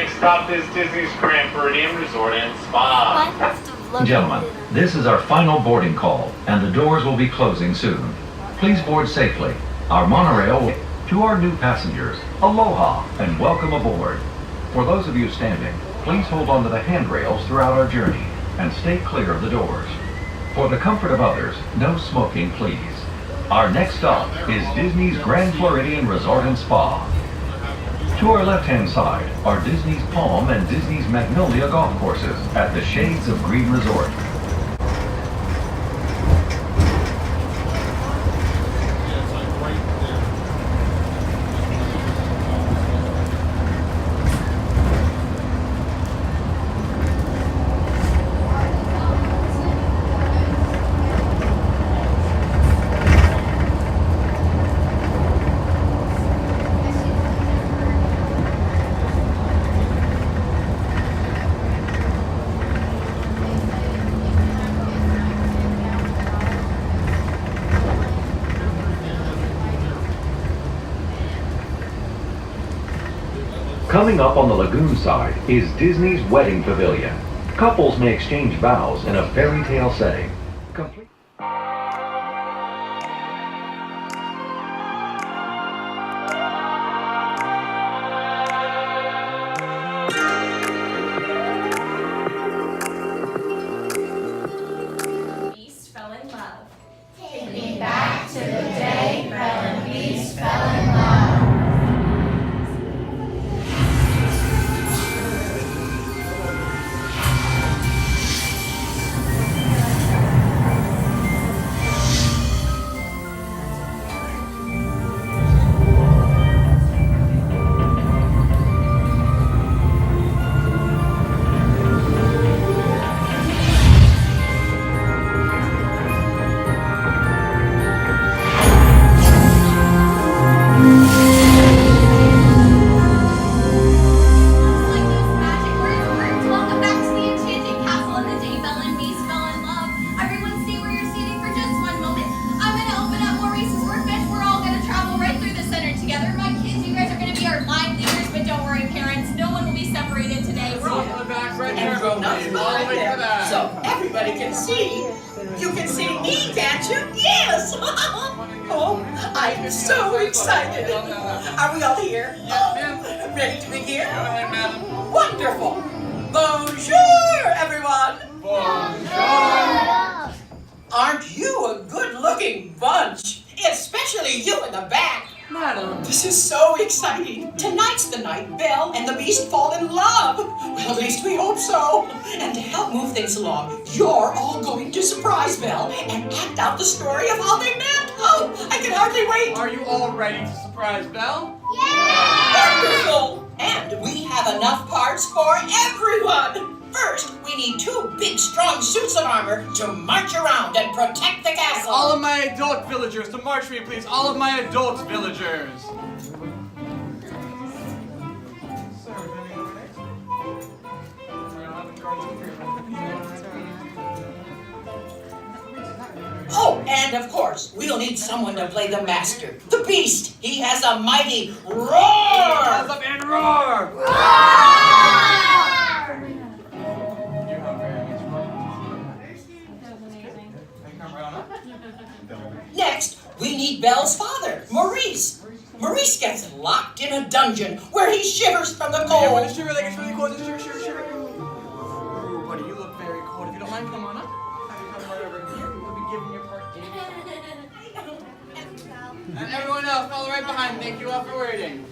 next stop is Disney's Grand Floridian Resort and Spa. Gentlemen, this is our final boarding call, and the doors will be closing soon. Please board safely. Our monorail will... To our new passengers, aloha and welcome aboard. For those of you standing, please hold on to the handrails throughout our journey and stay clear of the doors. For the comfort of others, no smoking, please. Our next stop is Disney's Grand Floridian Resort and Spa. To our left-hand side are Disney's Palm and Disney's Magnolia golf courses at the Shades of Green Resort. Coming up on the lagoon side is Disney's Wedding Pavilion. Couples may exchange vows in a fairy tale setting. Complete Beast fell in love. Take me back to the day Belle and Beast fell in love. Welcome back to the Enchanted Castle and the day Belle and Beast fell in love. Everyone stay where you're seated for just one moment. I'm going to open up Maurice's workbench. We're all going to travel right through the center together. My kids, you guys are going to be our line leaders, but don't worry, parents. No one will be separated today. We're all In the back right And there. grown-ups behind there, so everybody can see. You can see me, can't you? Yes! Oh, I'm so excited. Are we all here? Yes, ma'am. Ready to begin? Go ahead, madam. Wonderful. Bonjour, everyone. Bonjour. Aren't you a good-looking bunch? Especially you in the back. Madam. This is so exciting. Tonight's the night Belle and the Beast fall in love. Well, at least we hope so. And to help move things along, you're all going to surprise Belle and act out the story of how they met. Oh, I can hardly wait. Are you all ready to surprise Belle? Wonderful. And we have enough parts for everyone. First, we need 2 big, strong suits of armor to march around and protect the castle. All of my adult villagers to march for me, please. All of my adult villagers. Oh, and of course, we'll need someone to play the master, the Beast. He has a mighty roar. Rise up and roar! Next, we need Belle's father, Maurice. Maurice gets locked in a dungeon where he shivers from the Yeah, when cold. it's shiver, like it's really cold. Shiver, shiver, shiver. Ooh, buddy, you look very cold. If you don't mind, come on up. Have you come right over here? We'll be giving your part. And everyone else, follow right behind. Thank you all for waiting.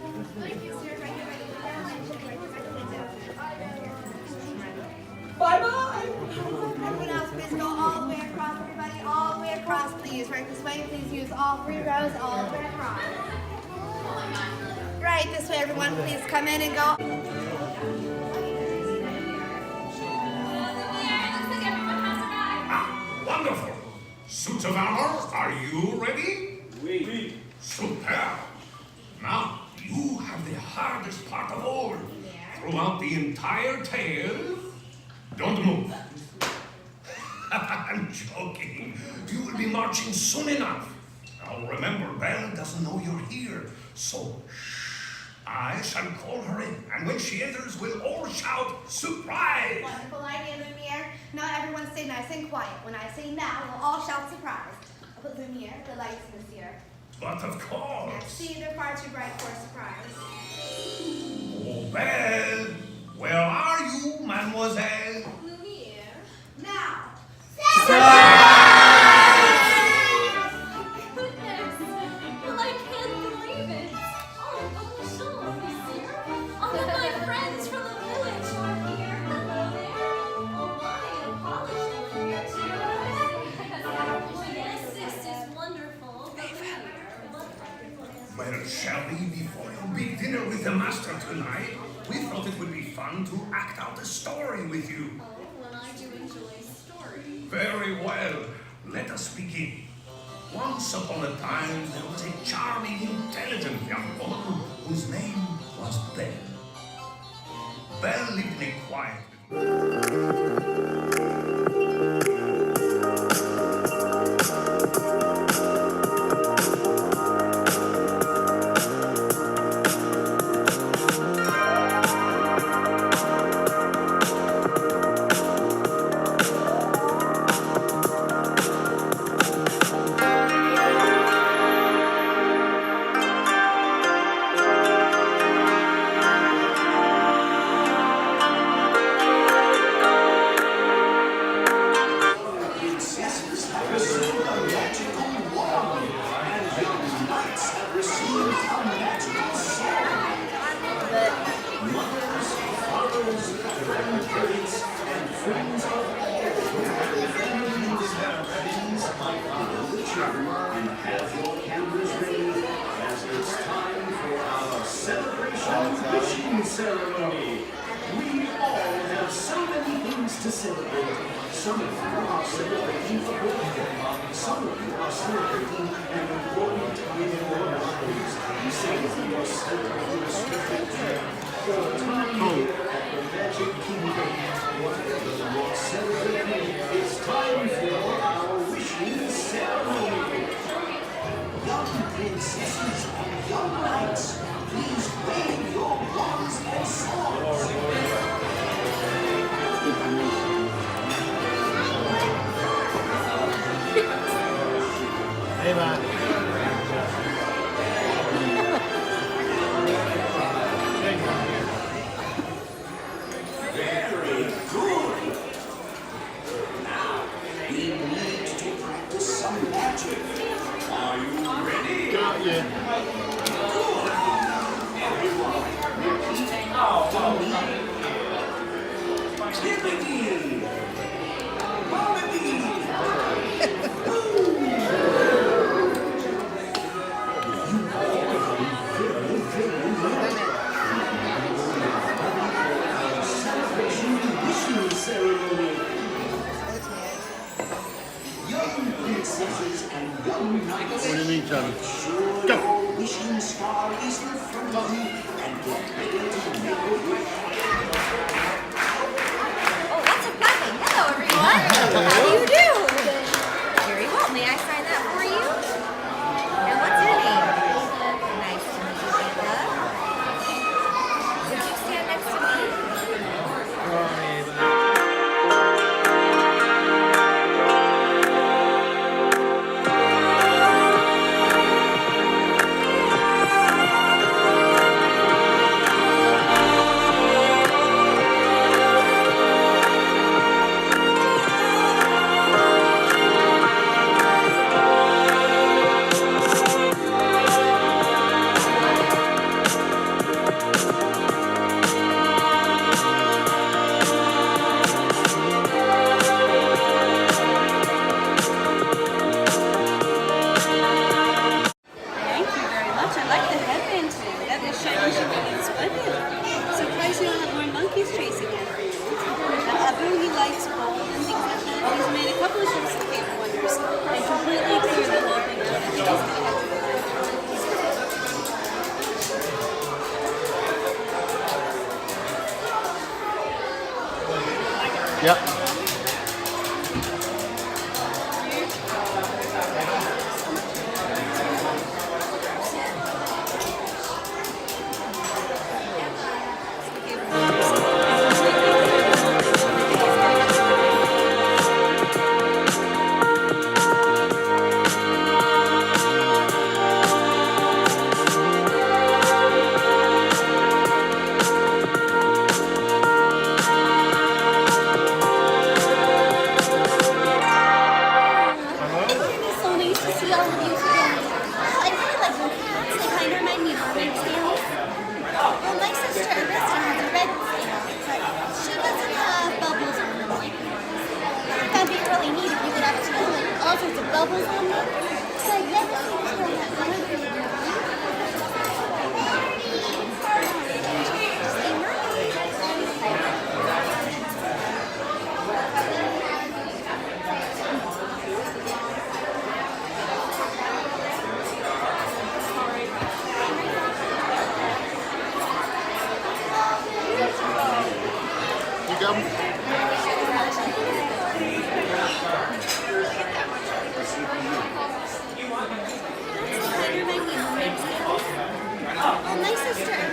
Bye-bye. Everyone else, please go all the way across. Everybody, all the way across, please. Right this way. Please use all 3 rows all the way across. Right this way, everyone. Please come in and go. Wonderful. Suits of armor, are you ready? Oui. Superb. Now, you have the hardest part of all. Throughout the entire tale, don't move. I'm joking. You will be marching soon enough. Now remember, Belle doesn't know you're here, so shh. I shall call her in, and when she enters, we'll all shout, surprise! Wonderful idea, Lumiere. Now everyone stay nice and quiet. When I say now, we'll all shout surprise. But Lumiere, the lights, monsieur. But of course. Merci, they're far too bright for a surprise. Oh, Belle, where are you, mademoiselle? Lumiere, now. Goodness! Well, I can't believe it. Oh, bonjour, monsieur. All of my friends from the village are here. Hello there. Oh, my, and Polish are here too. Yes, this is wonderful. Well, shall we, before your big dinner with the master tonight, we thought it would be fun to act out a story with you. Oh, well, I do enjoy stories. Very well. Let us begin. Once upon a time, there was a charming, intelligent young woman whose name was Belle. Belle lived in a quiet ceremony. We all have so many things to celebrate. Some of you are celebrating a birthday. Some of you are celebrating an important time in your lives. Some of you are celebrating a special time for a time here at the Magic Kingdom. Whatever you're celebrating, it's time for our wishing ceremony. Young princesses and young knights, please wave your wands and swords. Hey, man. Very good. Now, we need to practice some magic. Are you ready? Not yet. Everyone, repeat after me. Tippity! Bobbity! Boom! You all have been very, very well. Our celebration wishing ceremony. Young princesses and young knights. What do you mean, Charlie? Sure, Go. your wishing star is in front of you, and get ready to make a wish. Oh, lots of clapping. Hello, everyone. How do you do? Very well. May I sign that for you? And what's your name? Nice to meet you, Ava. Would you stand next to me? Thank you very much. I like the headband too. That is shiny, shiny, splendid. Surprised you don't have more monkeys chasing after you. Abu, he likes gold and things like that. He's made a couple of ships that came wonders and completely cleared the whole thing out. He's going to have to Yep. welcome. Oh, my sister.